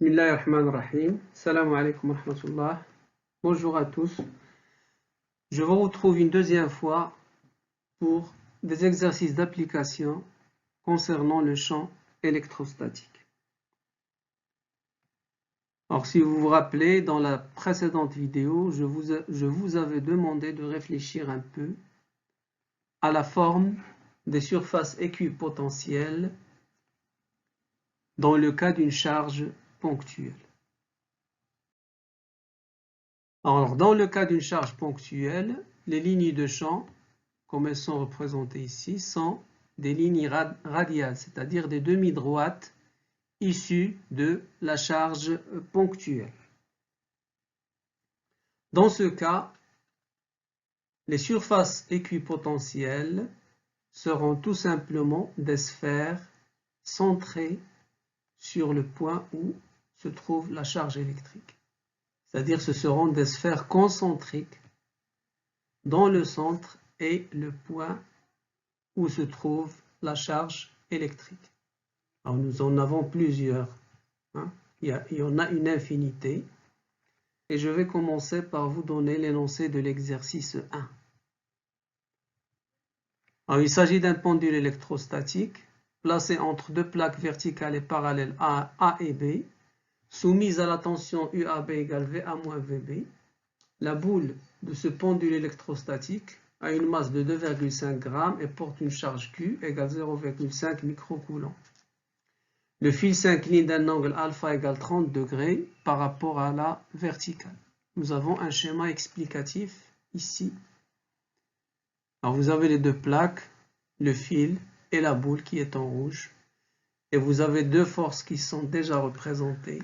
Bismillahirrahmanirrahim. Salam alaikum wa rahmatullah. Bonjour à tous. Je vous retrouve une deuxième fois pour des exercices d'application concernant le champ électrostatique. Alors, si vous vous rappelez, dans la précédente vidéo, je vous avais demandé de réfléchir un peu à la forme des surfaces équipotentielles dans le cas d'une charge ponctuelle. Alors, dans le cas d'une charge ponctuelle, les lignes de champ, comme elles sont représentées ici, sont des lignes radiales, c'est-à-dire des demi-droites issues de la charge ponctuelle. Dans ce cas, les surfaces équipotentielles seront tout simplement des sphères centrées sur le point où se trouve la charge électrique. C'est-à-dire ce seront des sphères concentriques dans le centre et le point où se trouve la charge électrique. Alors nous en avons plusieurs, il y en a une infinité, et je vais commencer par vous donner l'énoncé de l'exercice 1. Alors, il s'agit d'un pendule électrostatique placé entre deux plaques verticales et parallèles A et B, soumise à la tension UAB égale VA-VB. La boule de ce pendule électrostatique a une masse de 2,5 g et porte une charge Q égale 0,5 microcoulomb. Le fil s'incline d'un angle alpha égale 30 degrés par rapport à la verticale. Nous avons un schéma explicatif ici. Alors vous avez les deux plaques, le fil et la boule qui est en rouge. Et vous avez deux forces qui sont déjà représentées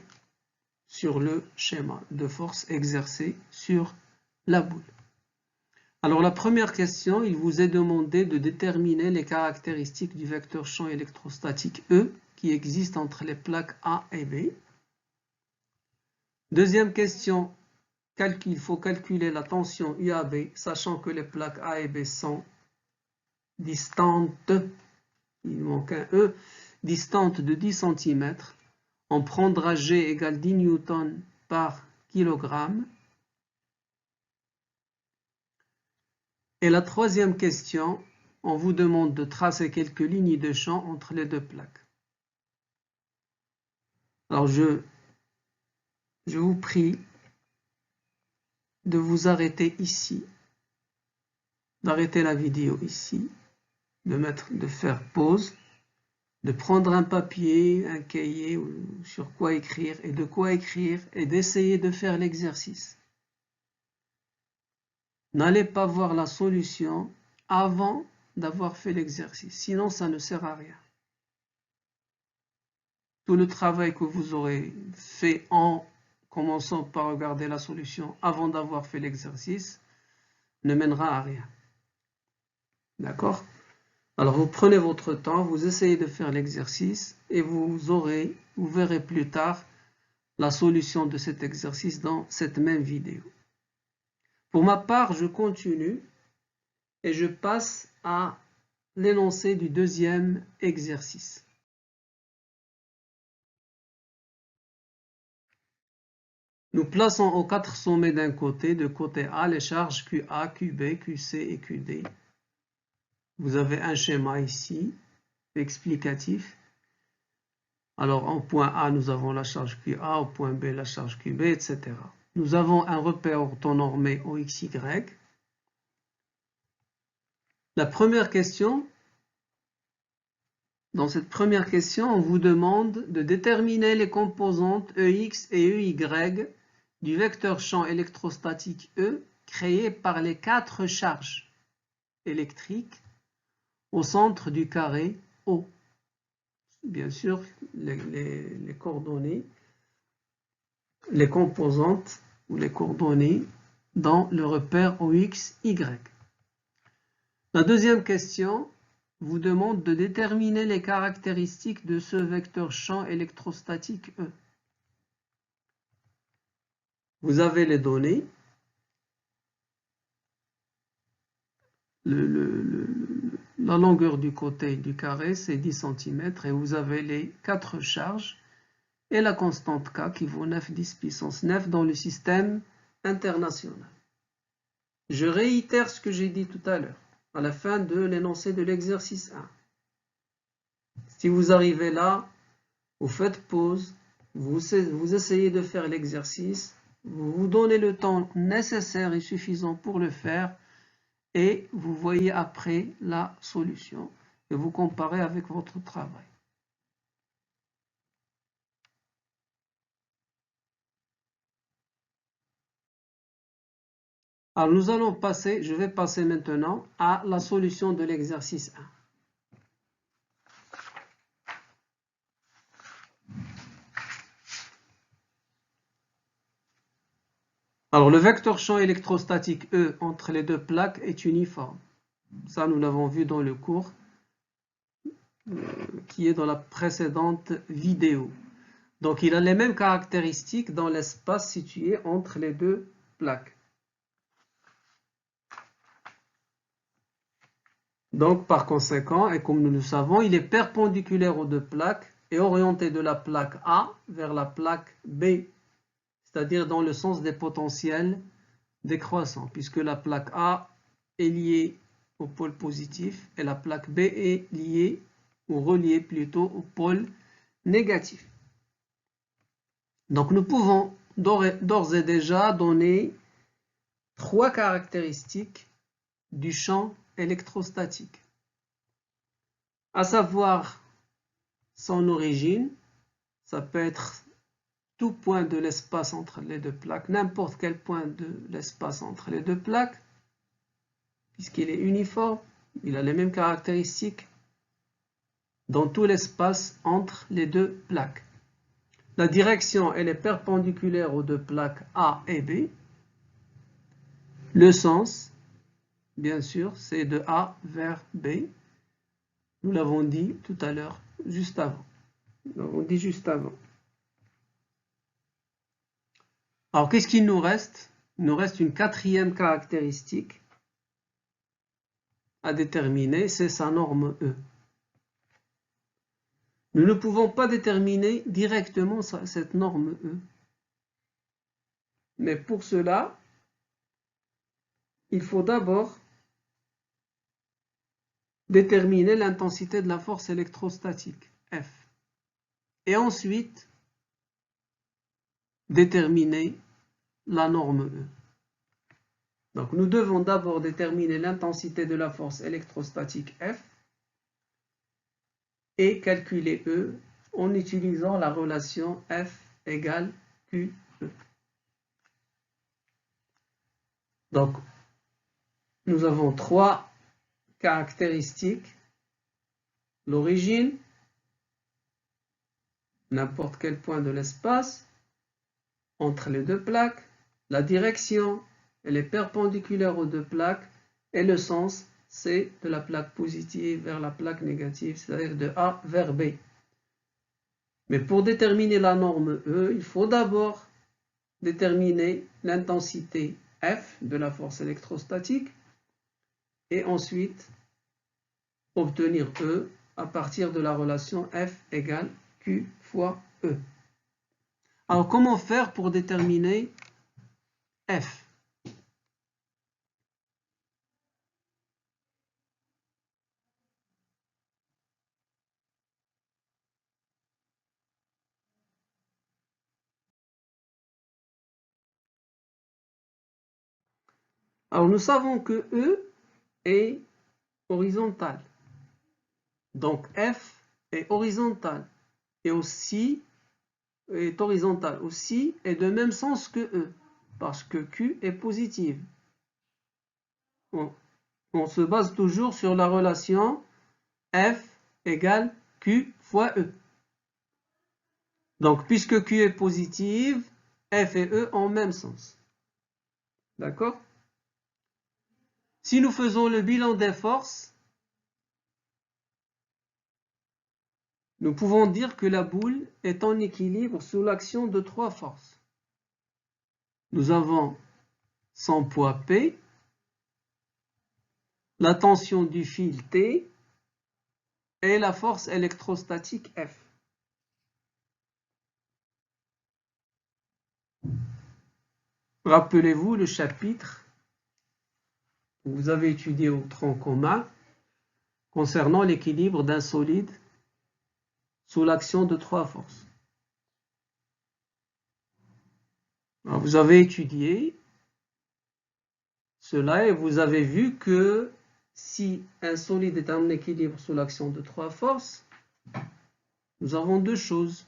sur le schéma, deux forces exercées sur la boule. Alors la première question, il vous est demandé de déterminer les caractéristiques du vecteur champ électrostatique E qui existe entre les plaques A et B. Deuxième question, il faut calculer la tension UAB, sachant que les plaques A et B sont distantes, il manque un E, distantes de 10 cm. On prendra G égale 10 newtons par kilogramme. Et la troisième question, on vous demande de tracer quelques lignes de champ entre les deux plaques. Alors je vous prie de vous arrêter ici, d'arrêter la vidéo ici, de faire pause, de prendre un papier, un cahier sur quoi écrire et de quoi écrire et d'essayer de faire l'exercice. N'allez pas voir la solution avant d'avoir fait l'exercice, sinon ça ne sert à rien. Tout le travail que vous aurez fait en commençant par regarder la solution avant d'avoir fait l'exercice ne mènera à rien. D'accord? Alors vous prenez votre temps, vous essayez de faire l'exercice et vous verrez plus tard la solution de cet exercice dans cette même vidéo. Pour ma part, je continue et je passe à l'énoncé du deuxième exercice. Nous plaçons aux quatre sommets d'un côté, de côté A, les charges QA, QB, QC et QD. Vous avez un schéma ici, explicatif. Alors, en point A, nous avons la charge QA, au point B, la charge QB, etc. Nous avons un repère orthonormé OXY. La première question, dans cette première question, on vous demande de déterminer les composantes EX et EY du vecteur champ électrostatique E créé par les quatre charges électriques au centre du carré O. Bien sûr, les coordonnées, les composantes ou les coordonnées dans le repère OXY. La deuxième question vous demande de déterminer les caractéristiques de ce vecteur champ électrostatique E. Vous avez les données. La longueur du côté du carré, c'est 10 cm et vous avez les quatre charges et la constante K qui vaut 9 10 puissance 9 dans le système international. Je réitère ce que j'ai dit tout à l'heure, à la fin de l'énoncé de l'exercice 1. Si vous arrivez là, vous faites pause, vous essayez de faire l'exercice, vous vous donnez le temps nécessaire et suffisant pour le faire, et vous voyez après la solution, et vous comparez avec votre travail. Alors nous allons passer, je vais passer maintenant à la solution de l'exercice 1. Alors le vecteur champ électrostatique E entre les deux plaques est uniforme. Ça nous l'avons vu dans le cours qui est dans la précédente vidéo. Donc il a les mêmes caractéristiques dans l'espace situé entre les deux plaques. Donc par conséquent, et comme nous le savons, il est perpendiculaire aux deux plaques et orienté de la plaque A vers la plaque B, c'est-à-dire dans le sens des potentiels décroissants, puisque la plaque A est liée au pôle positif et la plaque B est liée ou reliée plutôt au pôle négatif. Donc nous pouvons d'ores et déjà donner 3 caractéristiques du champ électrostatique, à savoir son origine, ça peut être tout point de l'espace entre les deux plaques, n'importe quel point de l'espace entre les deux plaques, puisqu'il est uniforme, il a les mêmes caractéristiques dans tout l'espace entre les deux plaques. La direction, elle est perpendiculaire aux deux plaques A et B. Le sens, bien sûr, c'est de A vers B. Nous l'avons dit tout à l'heure, juste avant. Nous l'avons dit juste avant. Alors, qu'est-ce qu'il nous reste? Il nous reste une 4e caractéristique à déterminer, c'est sa norme E. Nous ne pouvons pas déterminer directement cette norme E. Mais pour cela, il faut d'abord déterminer l'intensité de la force électrostatique, F. Et ensuite, déterminer la norme E. Donc nous devons d'abord déterminer l'intensité de la force électrostatique F et calculer E en utilisant la relation F égale QE. Donc nous avons 3 caractéristiques: l'origine, n'importe quel point de l'espace entre les deux plaques, la direction, elle est perpendiculaire aux deux plaques, et le sens, c'est de la plaque positive vers la plaque négative, c'est-à-dire de A vers B. Mais pour déterminer la norme E, il faut d'abord déterminer l'intensité F de la force électrostatique et ensuite obtenir E à partir de la relation F égale Q fois E. Alors comment faire pour déterminer F? Alors nous savons que E est horizontal. Donc F est horizontal et aussi est horizontal aussi et de même sens que E, parce que Q est positive. On se base toujours sur la relation F égale Q fois E. Donc puisque Q est positive, F et E ont même sens. D'accord? Si nous faisons le bilan des forces, nous pouvons dire que la boule est en équilibre sous l'action de 3 forces. Nous avons son poids P, la tension du fil T et la force électrostatique F. Rappelez-vous le chapitre que vous avez étudié au tronc commun concernant l'équilibre d'un solide sous l'action de trois forces. Alors, vous avez étudié cela et vous avez vu que si un solide est en équilibre sous l'action de trois forces, nous avons deux choses.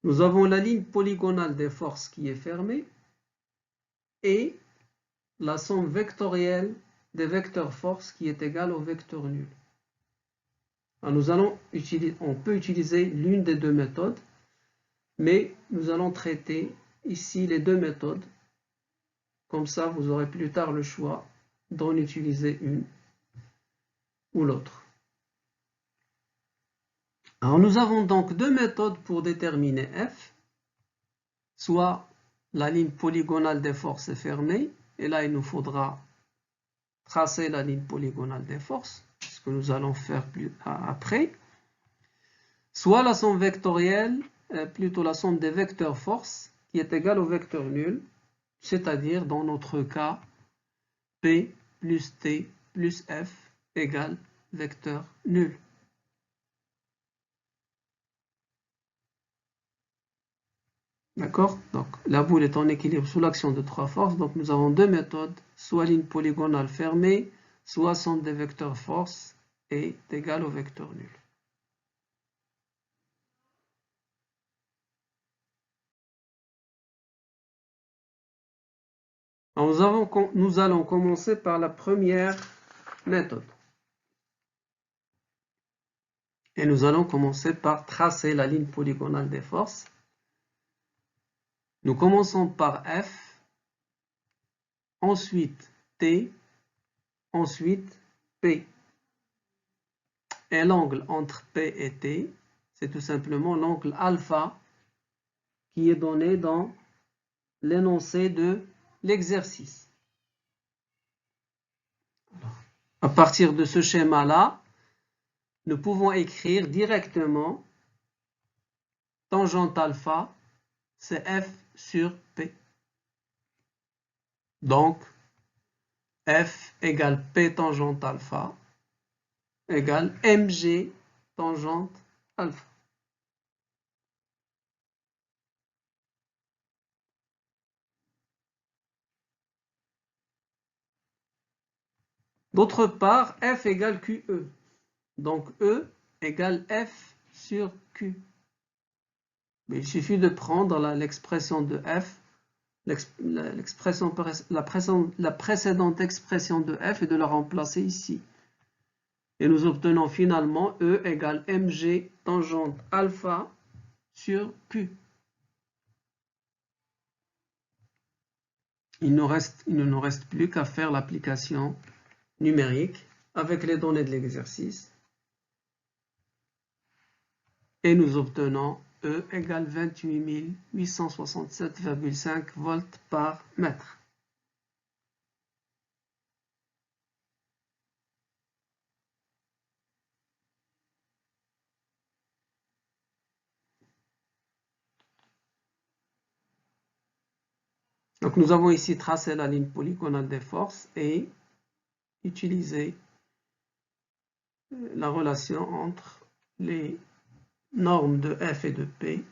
Nous avons la ligne polygonale des forces qui est fermée et la somme vectorielle des vecteurs force qui est égale au vecteur nul. Alors on peut utiliser l'une des deux méthodes, mais nous allons traiter ici les deux méthodes. Comme ça, vous aurez plus tard le choix d'en utiliser une ou l'autre. Alors nous avons donc deux méthodes pour déterminer F, soit la ligne polygonale des forces est fermée, et là il nous faudra tracer la ligne polygonale des forces, ce que nous allons faire après, soit la somme vectorielle, plutôt la somme des vecteurs force, qui est égale au vecteur nul, c'est-à-dire dans notre cas, P plus T plus F égale vecteur nul. D'accord? Donc la boule est en équilibre sous l'action de trois forces, donc nous avons deux méthodes, soit ligne polygonale fermée, soit somme des vecteurs force est égale au vecteur nul. Alors, nous allons commencer par la première méthode. Et nous allons commencer par tracer la ligne polygonale des forces. Nous commençons par F, ensuite T, ensuite P. Et l'angle entre P et T, c'est tout simplement l'angle alpha qui est donné dans l'énoncé de l'exercice. À partir de ce schéma-là, nous pouvons écrire directement tangente alpha, c'est F sur P. Donc, F égale P tangente alpha égale mg tangente alpha. D'autre part, F égale QE. Donc, E égale F sur Q. Mais il suffit de prendre l'expression de F, la précédente expression de F et de la remplacer ici. Et nous obtenons finalement E égale mg tangente alpha sur Q. Il ne nous reste plus qu'à faire l'application numérique avec les données de l'exercice. Et nous obtenons E égale 28 867,5 volts par mètre. Donc nous avons ici tracé la ligne polygonale des forces et utilisé la relation entre les normes de F et de P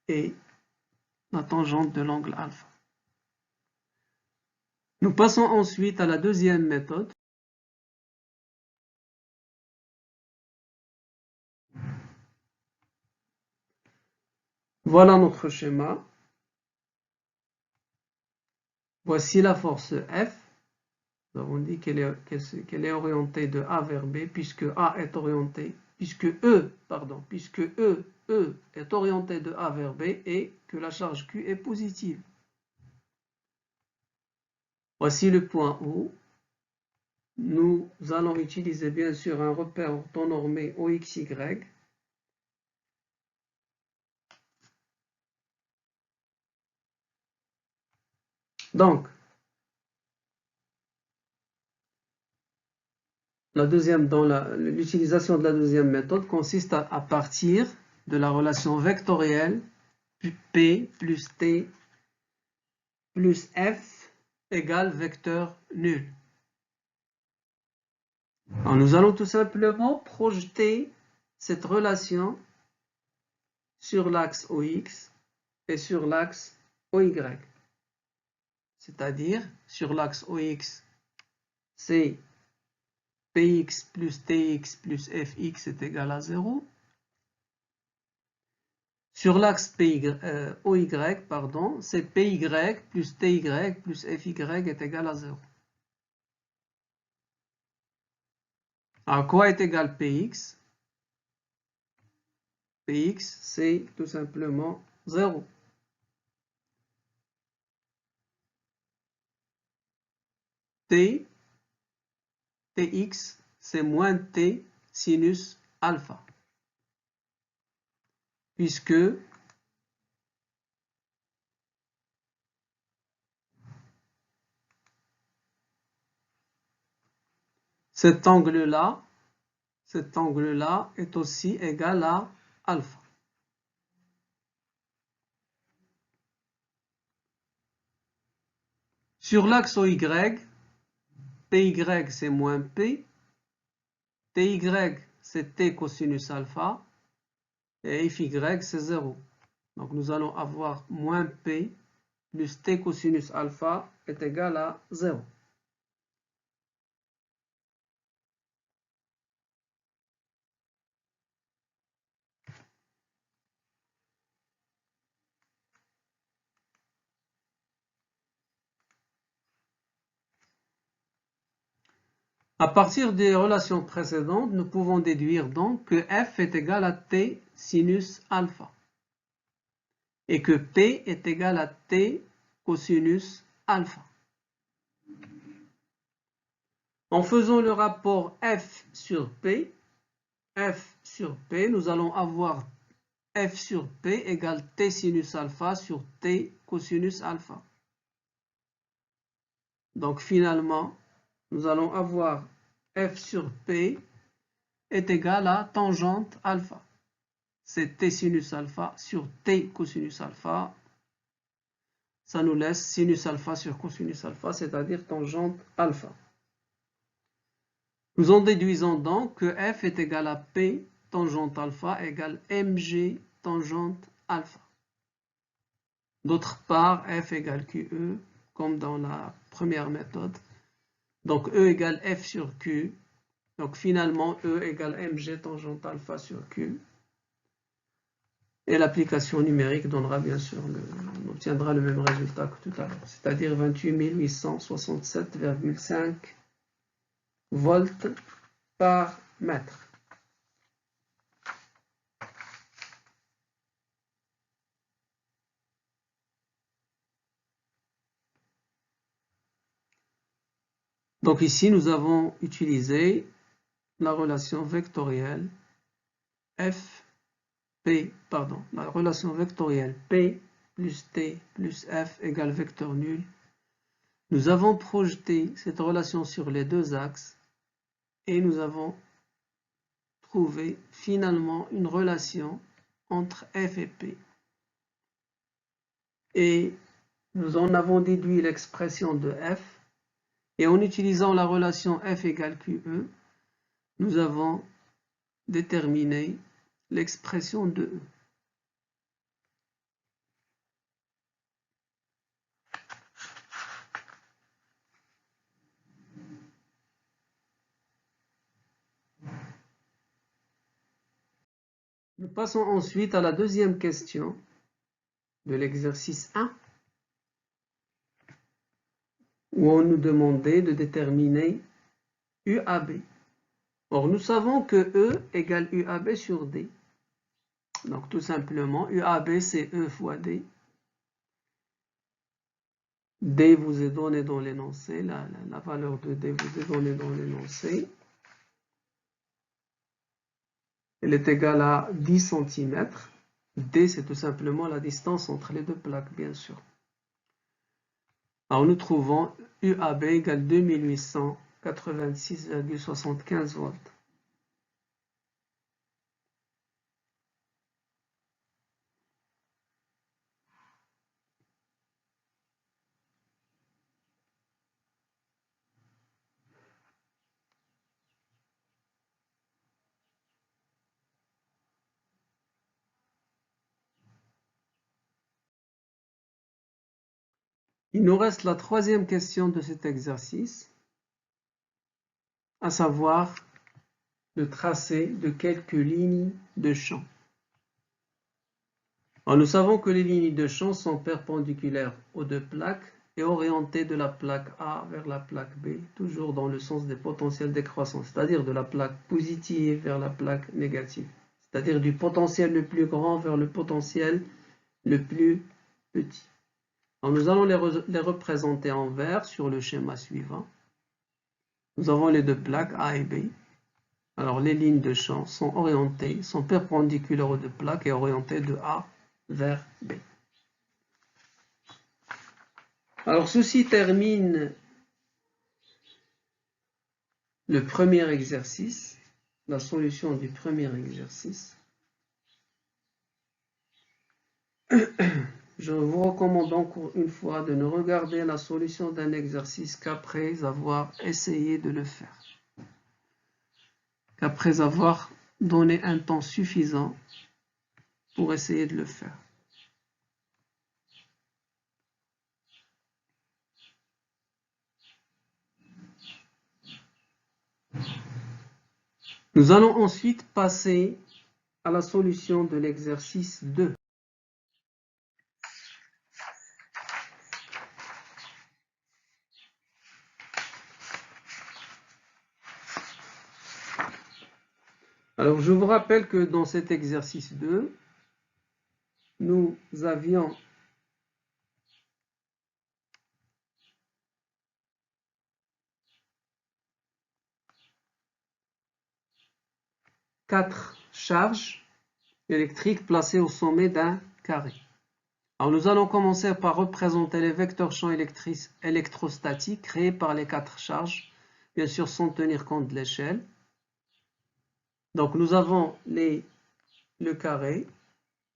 et la tangente de l'angle alpha. Nous passons ensuite à la deuxième méthode. Voilà notre schéma. Voici la force F. Nous avons dit qu'elle est orientée de A vers B, puisque A est orienté, puisque E est orienté de A vers B et que la charge Q est positive. Voici le point O. Nous allons utiliser bien sûr un repère orthonormé OXY. Donc, l'utilisation de la deuxième méthode consiste à partir de la relation vectorielle P plus T plus F égale vecteur nul. Alors, nous allons tout simplement projeter cette relation sur l'axe OX et sur l'axe OY. C'est-à-dire, sur l'axe OX, c'est Px plus Tx plus Fx est égal à 0. Sur l'axe OY, pardon, c'est Py plus Ty plus Fy est égal à 0. Alors, quoi est égal Px? Px, c'est tout simplement 0. Tx, c'est moins T sinus alpha. Puisque cet angle-là est aussi égal à alpha. Sur l'axe OY, Py c'est moins P, Ty c'est T cosinus alpha, et Fy c'est 0. Donc nous allons avoir moins P plus T cosinus alpha est égal à 0. À partir des relations précédentes, nous pouvons déduire donc que f est égal à t sinus alpha et que p est égal à t cosinus alpha. En faisant le rapport f sur p, nous allons avoir f sur p égale t sinus alpha sur t cosinus alpha. Donc finalement, nous allons avoir f sur p est égal à tangente alpha. C'est t sinus alpha sur t cosinus alpha. Ça nous laisse sinus alpha sur cosinus alpha, c'est-à-dire tangente alpha. Nous en déduisons donc que f est égal à p tangente alpha égale mg tangente alpha. D'autre part, f égale QE, comme dans la première méthode. Donc E égale F sur Q. Donc finalement, E égale mg tangente alpha sur Q. Et l'application numérique donnera bien sûr, on obtiendra le même résultat que tout à l'heure, c'est-à-dire 28 867,5 volts par mètre. Donc ici, nous avons utilisé la relation vectorielle la relation vectorielle P plus T plus F égale vecteur nul. Nous avons projeté cette relation sur les deux axes et nous avons trouvé finalement une relation entre F et P. Et nous en avons déduit l'expression de F. Et en utilisant la relation F égale QE, nous avons déterminé l'expression de E. Nous passons ensuite à la deuxième question de l'exercice 1, où on nous demandait de déterminer UAB. Or, nous savons que E égale UAB sur D. Donc, tout simplement, UAB, c'est E fois D. D vous est donné dans l'énoncé, la valeur de D vous est donnée dans l'énoncé. Elle est égale à 10 cm. D, c'est tout simplement la distance entre les deux plaques, bien sûr. Alors, nous trouvons UAB égale 2886,75 volts. Il nous reste la troisième question de cet exercice, à savoir le tracé de quelques lignes de champ. Alors, nous savons que les lignes de champ sont perpendiculaires aux deux plaques et orientées de la plaque A vers la plaque B, toujours dans le sens des potentiels décroissants, c'est-à-dire de la plaque positive vers la plaque négative, c'est-à-dire du potentiel le plus grand vers le potentiel le plus petit. Alors, nous allons les représenter en vert sur le schéma suivant. Nous avons les deux plaques A et B. Alors, les lignes de champ sont orientées, sont perpendiculaires aux deux plaques et orientées de A vers B. Alors, ceci termine le premier exercice, la solution du premier exercice. Je vous recommande encore une fois de ne regarder la solution d'un exercice qu'après avoir essayé de le faire. Qu'après avoir donné un temps suffisant pour essayer de le faire. Nous allons ensuite passer à la solution de l'exercice 2. Alors, je vous rappelle que dans cet exercice 2, nous avions quatre charges électriques placées au sommet d'un carré. Alors, nous allons commencer par représenter les vecteurs champs électrostatiques créés par les quatre charges, bien sûr sans tenir compte de l'échelle. Donc, nous avons le carré,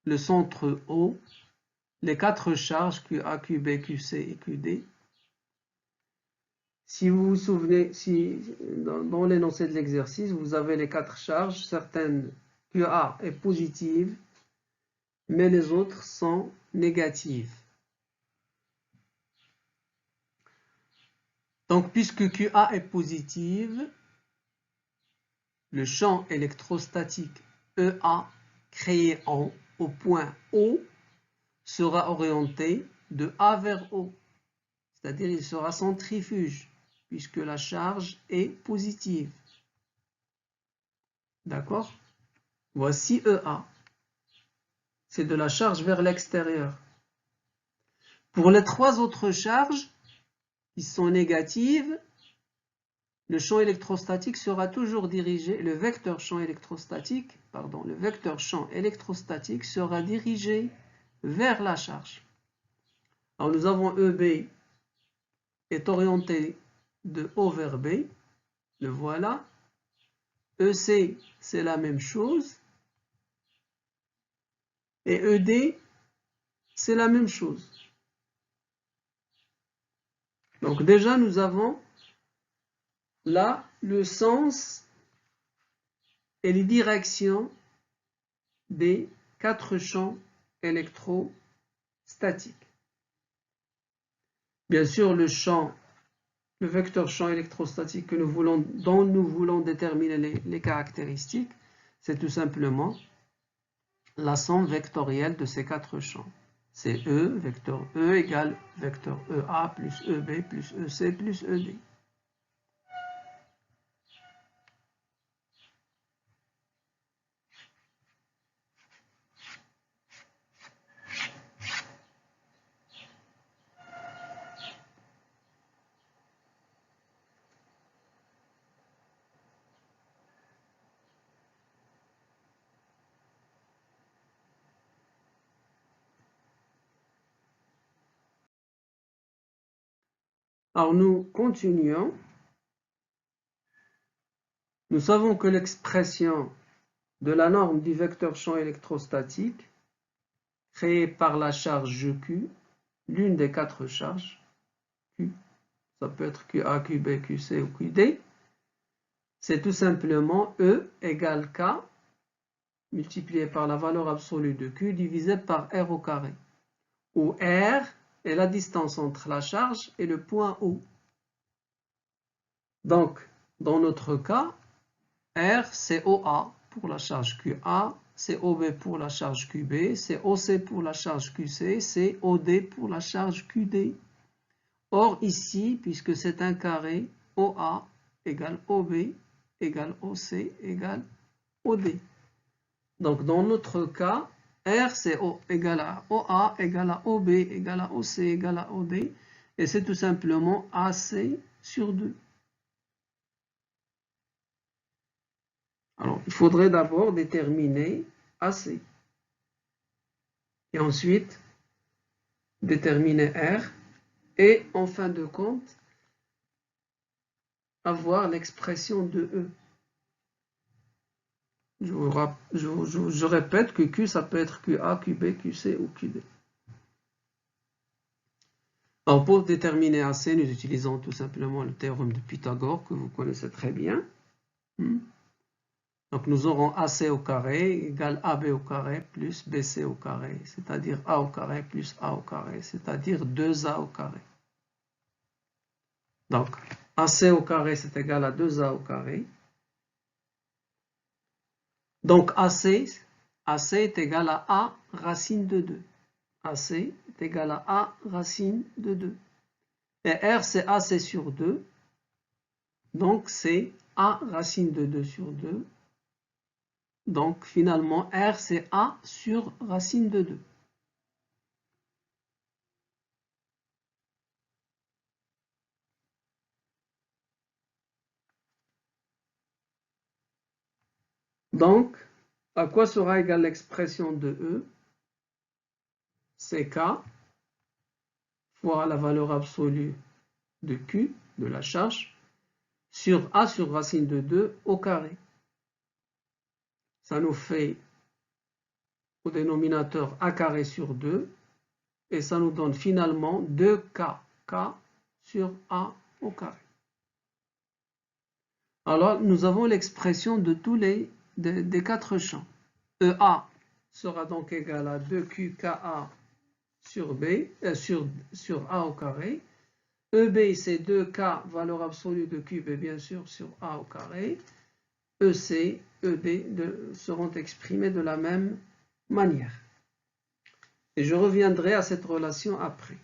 le centre O, les quatre charges QA, QB, QC et QD. Si vous vous souvenez, dans l'énoncé de l'exercice, vous avez les quatre charges, certaines QA est positive, mais les autres sont négatives. Donc, puisque QA est positive, le champ électrostatique EA créé au point O sera orienté de A vers O, c'est-à-dire il sera centrifuge, puisque la charge est positive. D'accord? Voici EA. C'est de la charge vers l'extérieur. Pour les trois autres charges, qui sont négatives, le champ électrostatique sera toujours dirigé, le vecteur champ électrostatique sera dirigé vers la charge. Alors nous avons EB est orienté de O vers B, le voilà. EC, c'est la même chose. Et ED, c'est la même chose. Donc déjà, nous avons là le sens et les directions des quatre champs électrostatiques. Bien sûr, le vecteur champ électrostatique dont nous voulons déterminer les caractéristiques, c'est tout simplement la somme vectorielle de ces quatre champs. C'est E, vecteur E égale vecteur EA plus EB plus EC plus ED. Alors nous continuons. Nous savons que l'expression de la norme du vecteur champ électrostatique créée par la charge Q, l'une des quatre charges, Q, ça peut être QA, QB, QC ou QD, c'est tout simplement E égale K multiplié par la valeur absolue de Q divisé par R au carré, où R est la distance entre la charge et le point O. Donc, dans notre cas, R, c'est OA pour la charge QA, c'est OB pour la charge QB, c'est OC pour la charge QC, c'est OD pour la charge QD. Or, ici, puisque c'est un carré, OA égale OB égale OC égale OD. Donc, dans notre cas, R, c'est égale à OA égale à OB égale à OC égale à OD. Et c'est tout simplement AC sur 2. Alors, il faudrait d'abord déterminer AC. Et ensuite, déterminer R. Et en fin de compte, avoir l'expression de E. Je répète que Q, ça peut être QA, QB, QC ou QD. Alors, pour déterminer AC, nous utilisons tout simplement le théorème de Pythagore que vous connaissez très bien. Donc, nous aurons AC au carré égale AB au carré plus BC au carré, c'est-à-dire A au carré plus A au carré, c'est-à-dire 2A au carré. Donc, AC au carré, c'est égal à 2A au carré. Donc, AC est égal à A racine de 2. AC est égal à A racine de 2. Et R, c'est AC sur 2. Donc, c'est A racine de 2 sur 2. Donc, finalement, R, c'est A sur racine de 2. Donc, à quoi sera égale l'expression de E? C'est K fois la valeur absolue de Q, de la charge, sur A sur racine de 2 au carré. Ça nous fait au dénominateur A carré sur 2, et ça nous donne finalement 2K, K sur A au carré. Alors, nous avons l'expression de tous des 4 champs. EA sera donc égal à 2QKA sur B, sur A au carré. EB, c'est 2K, valeur absolue de QB, bien sûr, sur A au carré. EC, ED seront exprimés de la même manière. Et je reviendrai à cette relation après.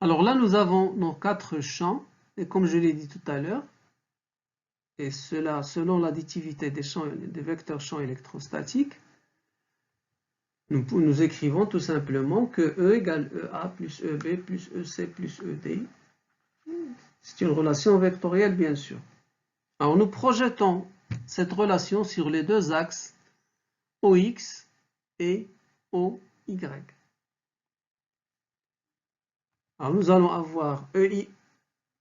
Alors là, nous avons nos 4 champs, et comme je l'ai dit tout à l'heure, et cela selon l'additivité des vecteurs champs électrostatiques, nous écrivons tout simplement que E égale EA plus EB plus EC plus ED. C'est une relation vectorielle, bien sûr. Alors nous projetons cette relation sur les deux axes OX et OY. Alors nous allons avoir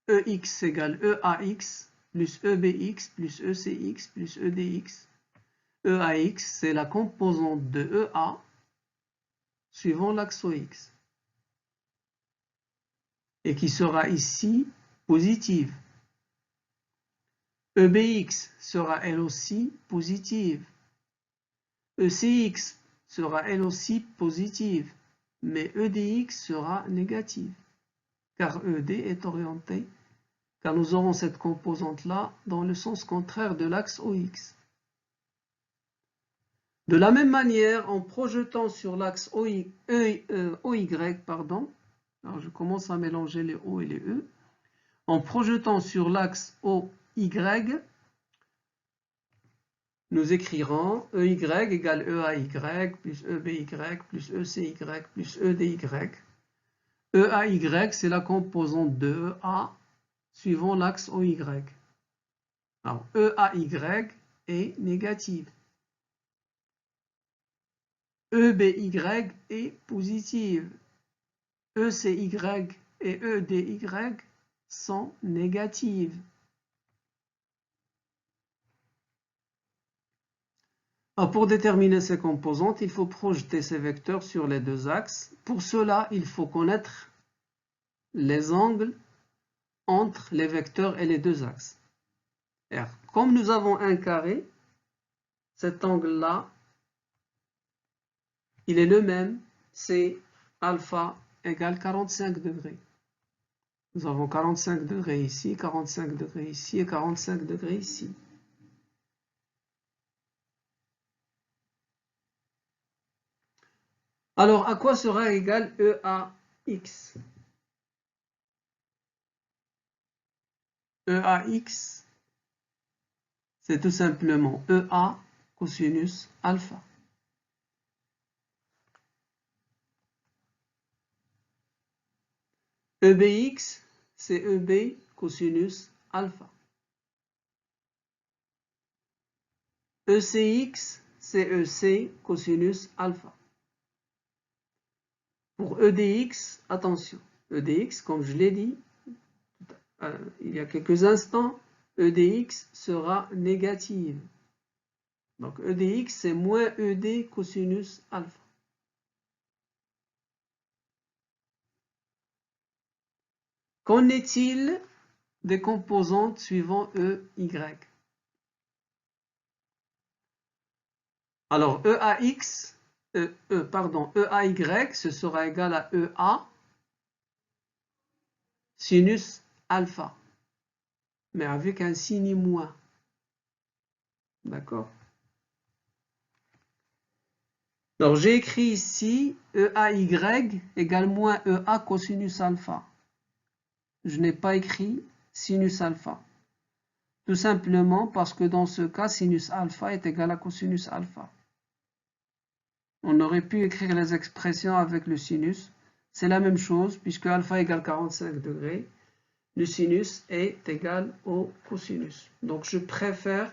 EX égale EAX plus EBX plus ECX plus EDX. EAX, c'est la composante de EA suivant l'axe OX. Et qui sera ici positive. EBX sera elle aussi positive. ECX sera elle aussi positive, mais EDX sera négative, car ED est orienté, car nous aurons cette composante-là dans le sens contraire de l'axe OX. De la même manière, en projetant sur l'axe OY, alors je commence à mélanger les O et les E, en projetant sur l'axe OY, nous écrirons EY égale EAY plus EBY plus ECY plus EDY. EAY, c'est la composante de EA suivant l'axe OY. Alors, EAY est négative. EBY est positive. ECY et EDY sont négatives. Alors, pour déterminer ces composantes, il faut projeter ces vecteurs sur les deux axes. Pour cela, il faut connaître les angles entre les vecteurs et les deux axes. R. Comme nous avons un carré, cet angle-là, il est le même, c'est alpha égale 45 degrés. Nous avons 45 degrés ici, 45 degrés ici et 45 degrés ici. Alors, à quoi sera égal EAX? EAX, c'est tout simplement EA cosinus alpha. EBX, c'est EB cosinus alpha. ECX, c'est EC cosinus alpha. Pour EDX, attention, EDX, comme je l'ai dit il y a quelques instants, EDX sera négative. Donc EDX, c'est moins ED cosinus alpha. Qu'en est-il des composantes suivant EY? Alors EAX, EAY, ce sera égal à EA sinus alpha, mais avec un signe moins. D'accord? Alors j'ai écrit ici EAY égale moins EA cosinus alpha. Je n'ai pas écrit sinus alpha. Tout simplement parce que dans ce cas, sinus alpha est égal à cosinus alpha. On aurait pu écrire les expressions avec le sinus. C'est la même chose puisque alpha égale 45 degrés. Le sinus est égal au cosinus. Donc j'ai préféré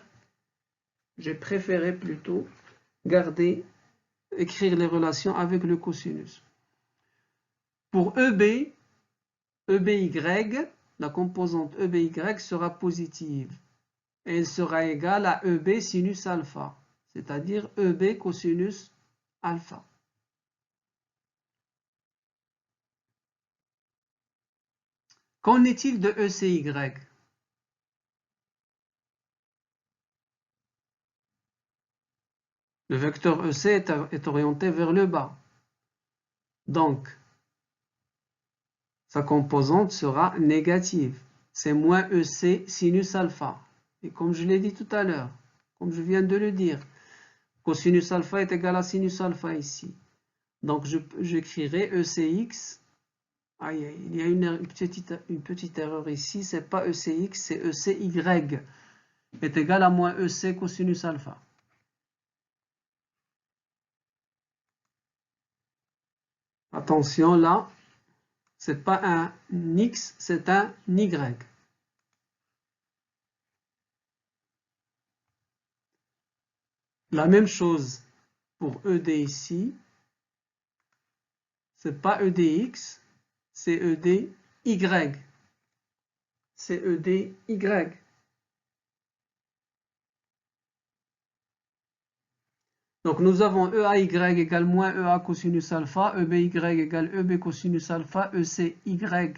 plutôt écrire les relations avec le cosinus. Pour EBY, la composante EBY sera positive. Et elle sera égale à EB sinus alpha, c'est-à-dire EB cosinus alpha. Qu'en est-il de ECY? Le vecteur EC est orienté vers le bas. Donc, sa composante sera négative. C'est moins EC sinus alpha. Et comme je l'ai dit tout à l'heure, comme je viens de le dire, cosinus alpha est égal à sinus alpha ici. Donc, j'écrirai ECX. Il y a une petite erreur ici. C'est pas ECX, c'est ECY. Est égal à moins EC cosinus alpha. Attention là, c'est pas un X, c'est un Y. La même chose pour ED ici. C'est pas EDX, c'est EDY. C'est EDY. Donc nous avons EAY égale moins EA cosinus alpha, EBY égale EB cosinus alpha, ECY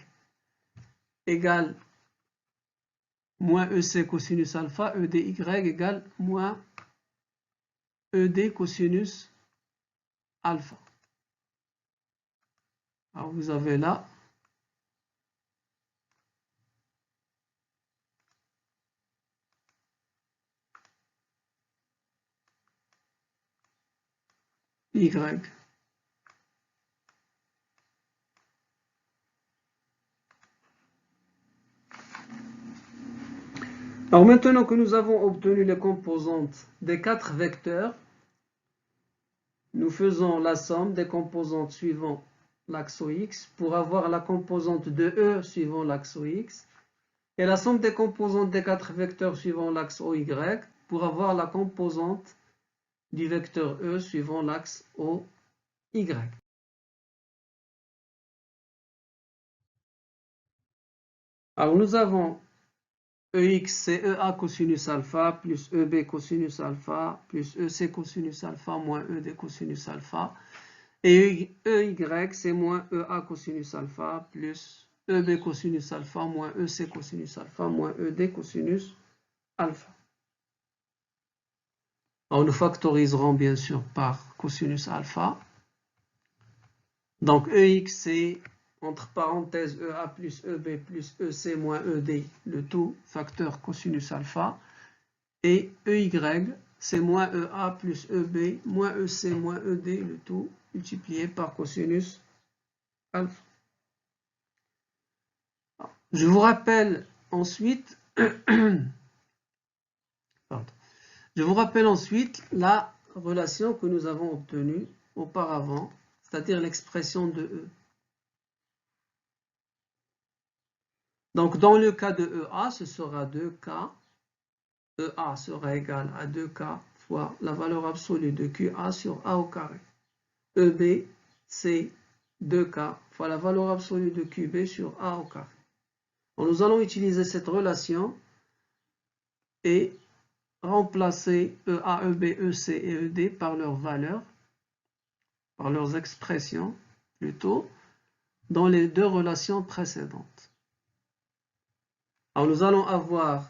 égale moins EC cosinus alpha, EDY égale moins ED cosinus alpha. Alors vous avez là Y. Alors maintenant que nous avons obtenu les composantes des 4 vecteurs, nous faisons la somme des composantes suivant l'axe OX pour avoir la composante de E suivant l'axe OX et la somme des composantes des 4 vecteurs suivant l'axe OY pour avoir la composante du vecteur E suivant l'axe OY. Alors nous avons EX c'est EA cosinus alpha plus EB cosinus alpha plus EC cosinus alpha moins ED cosinus alpha. Et EY c'est moins EA cosinus alpha plus EB cosinus alpha moins EC cosinus alpha moins ED cosinus alpha. Alors, nous factoriserons bien sûr par cosinus alpha. Donc EX c'est entre parenthèses EA plus EB plus EC moins ED, le tout facteur cosinus alpha. Et EY c'est moins EA plus EB moins EC moins ED, le tout multiplié par cosinus alpha. Je vous rappelle ensuite, la relation que nous avons obtenue auparavant, c'est-à-dire l'expression de E. Donc dans le cas de EA, ce sera 2K. EA sera égal à 2K fois la valeur absolue de QA sur A au carré. EB, c'est 2K fois la valeur absolue de QB sur A au carré. Donc, nous allons utiliser cette relation et remplacer EA, EB, EC et ED par leurs valeurs, par leurs expressions plutôt, dans les deux relations précédentes. Alors nous allons avoir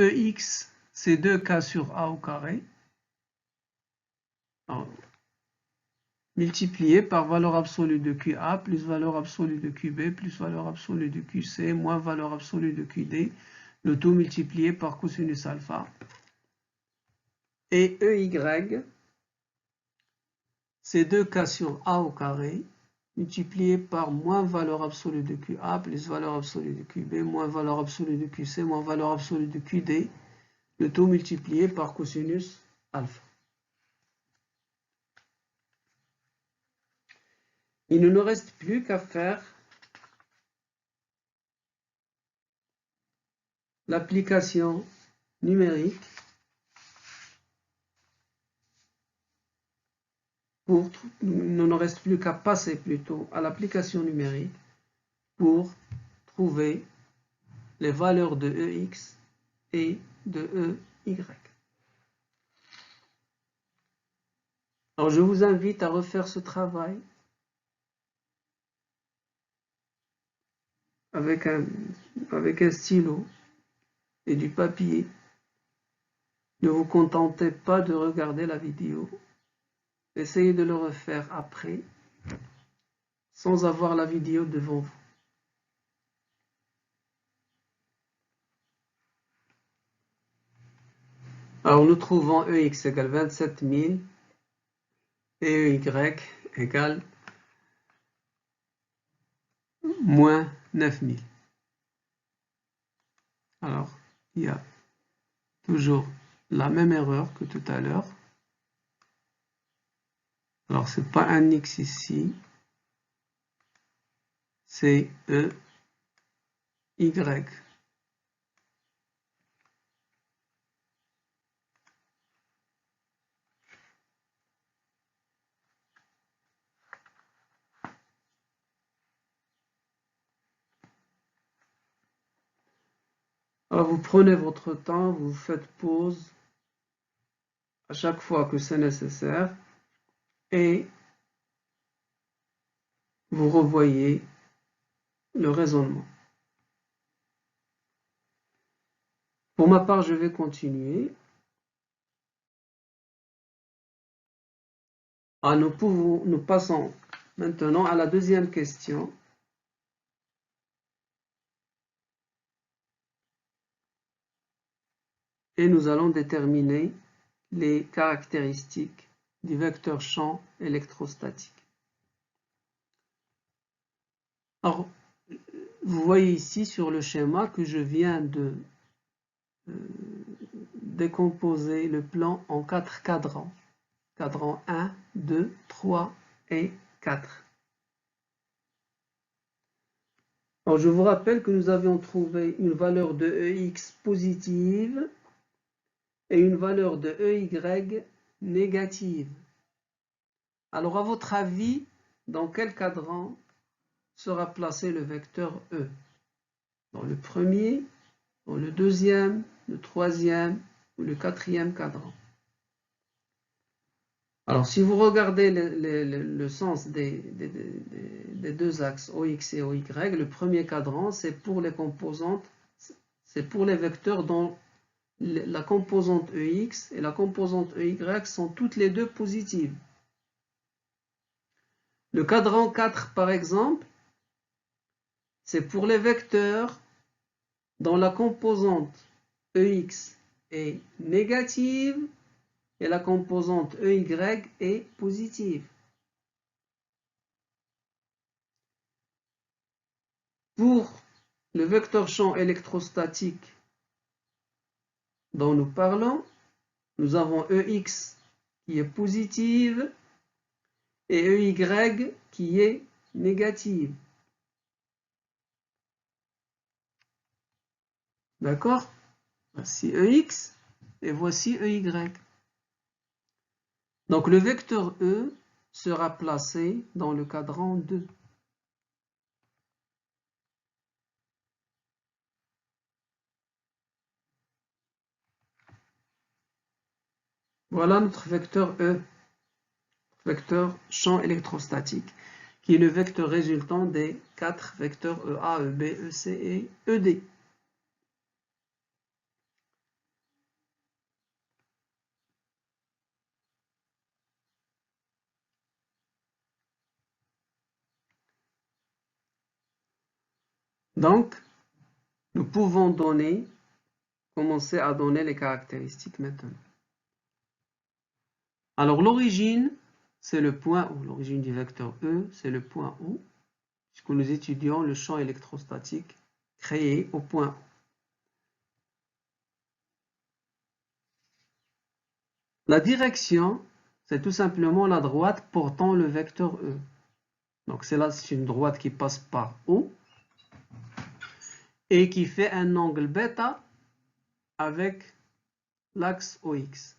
EX, c'est 2K sur A au carré, multiplié par valeur absolue de QA plus valeur absolue de QB plus valeur absolue de QC moins valeur absolue de QD, le tout multiplié par cosinus alpha. Et EY, c'est 2K sur A au carré, multiplié par moins valeur absolue de QA plus valeur absolue de QB moins valeur absolue de QC moins valeur absolue de QD, le tout multiplié par cosinus alpha. Il ne nous reste plus qu'à faire l'application numérique il ne nous reste plus qu'à passer plutôt à l'application numérique pour trouver les valeurs de EX et de EY. Alors je vous invite à refaire ce travail avec un stylo et du papier. Ne vous contentez pas de regarder la vidéo. Essayez de le refaire après, sans avoir la vidéo devant vous. Alors nous trouvons EX égale 27 000 et EY égale moins 9 000. Alors, il y a toujours la même erreur que tout à l'heure. Alors, ce n'est pas un X ici, c'est EY. Alors, vous prenez votre temps, vous faites pause à chaque fois que c'est nécessaire et vous revoyez le raisonnement. Pour ma part, je vais continuer. Nous passons maintenant à la deuxième question. Et nous allons déterminer les caractéristiques du vecteur champ électrostatique. Alors, vous voyez ici sur le schéma que je viens de décomposer le plan en 4 cadrans. Cadran 1, 2, 3 et 4. Alors, je vous rappelle que nous avions trouvé une valeur de EX positive et une valeur de EY négative. Alors, à votre avis, dans quel cadran sera placé le vecteur E? Dans le premier, dans le deuxième, le troisième ou le quatrième cadran? Alors, si vous regardez le sens des deux axes OX et OY, le premier cadran, c'est pour les composantes, c'est pour les vecteurs dont la composante EX et la composante EY sont toutes les deux positives. Le cadran 4, par exemple, c'est pour les vecteurs dont la composante EX est négative et la composante EY est positive. Pour le vecteur champ électrostatique dont nous parlons, nous avons EX qui est positive et EY qui est négative. D'accord? Voici EX et voici EY. Donc le vecteur E sera placé dans le cadran 2. Voilà notre vecteur E, vecteur champ électrostatique, qui est le vecteur résultant des 4 vecteurs EA, EB, EC et ED. Donc, nous pouvons commencer à donner les caractéristiques maintenant. Alors, l'origine, c'est le point O. L'origine du vecteur E, c'est le point O, puisque nous étudions le champ électrostatique créé au point O. La direction, c'est tout simplement la droite portant le vecteur E. Donc, c'est une droite qui passe par O et qui fait un angle bêta avec l'axe OX.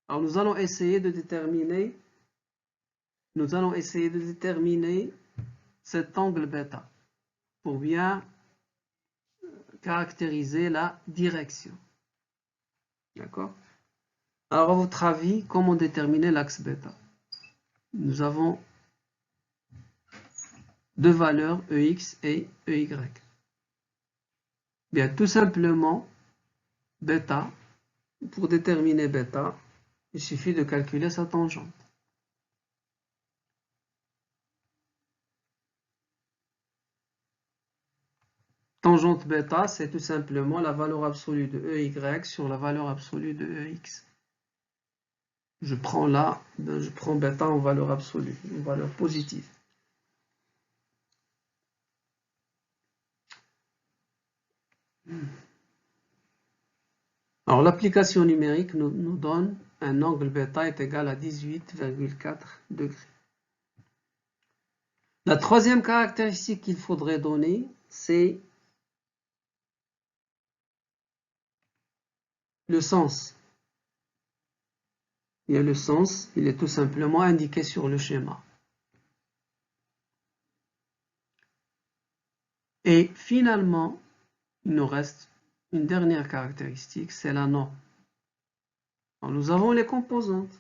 Alors, nous allons essayer de déterminer cet angle bêta pour bien caractériser la direction. D'accord? Alors, à votre avis, comment déterminer l'axe bêta? Nous avons deux valeurs, EX et EY. Bien, tout simplement, bêta, pour déterminer bêta, il suffit de calculer sa tangente. Tangente bêta, c'est tout simplement la valeur absolue de EY sur la valeur absolue de EX. Je prends bêta en valeur absolue, en valeur positive. Alors l'application numérique nous donne un angle bêta est égal à 18,4 degrés. La troisième caractéristique qu'il faudrait donner, c'est le sens. Et le sens, il est tout simplement indiqué sur le schéma. Et finalement, il nous reste une dernière caractéristique, c'est la norme. Alors, nous avons les composantes.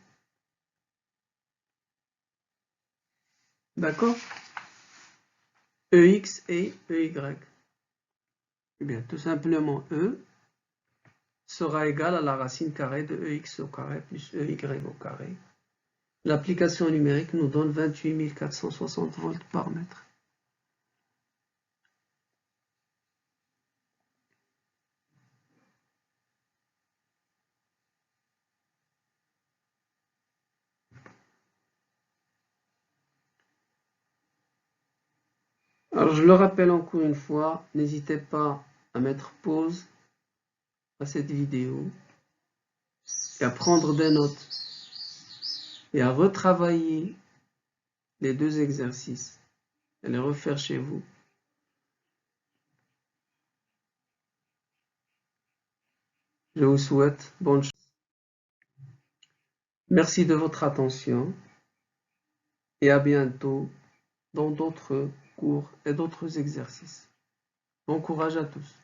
D'accord? EX et EY. Eh bien, tout simplement, E sera égal à la racine carrée de EX au carré plus EY au carré. L'application numérique nous donne 28 460 volts par mètre. Alors, je le rappelle encore une fois, n'hésitez pas à mettre pause à cette vidéo et à prendre des notes et à retravailler les deux exercices et les refaire chez vous. Je vous souhaite bonne chance. Merci de votre attention et à bientôt dans d'autres cours et d'autres exercices. Bon courage à tous.